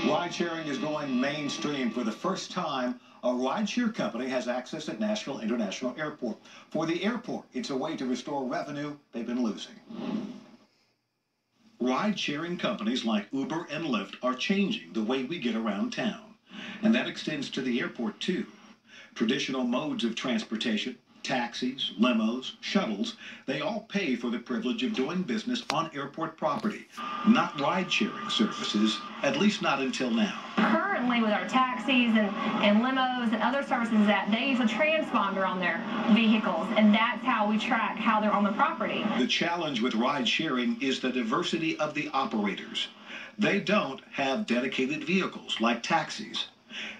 Ride-sharing is going mainstream. For the first time, a rideshare company has access at Nashville International Airport. For the airport, it's a way to restore revenue they've been losing. Ride-sharing companies like Uber and Lyft are changing the way we get around town. And that extends to the airport, too. Traditional modes of transportation, taxis, limos, shuttles, they all pay for the privilege of doing business on airport property, not ride-sharing services, at least not until now. Currently, with our taxis and limos and other services, that they use a transponder on their vehicles, and that's how we track how they're on the property. The challenge with ride-sharing is the diversity of the operators. They don't have dedicated vehicles like taxis.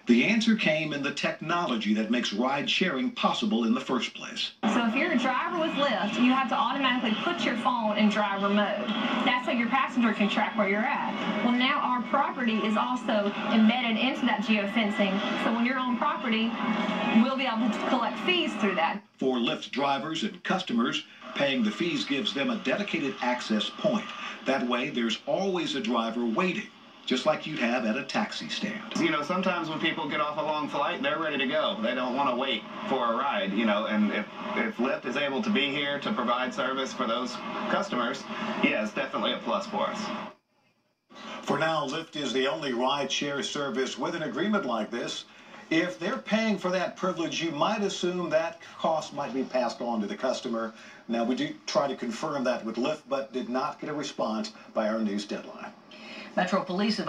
The answer came in the technology that makes ride-sharing possible in the first place. So if you're a driver with Lyft, you have to automatically put your phone in driver mode. That's so your passenger can track where you're at. Well, now our property is also embedded into that geofencing, so when you're on property, we'll be able to collect fees through that. For Lyft drivers and customers, paying the fees gives them a dedicated access point. That way, there's always a driver waiting, just like you'd have at a taxi stand. You know, sometimes when people get off a long flight, they're ready to go. They don't want to wait for a ride, you know, and if Lyft is able to be here to provide service for those customers, yeah, it's definitely a plus for us. For now, Lyft is the only ride-share service with an agreement like this. If they're paying for that privilege, you might assume that cost might be passed on to the customer. Now, we do try to confirm that with Lyft, but did not get a response by our news deadline. Metro Police have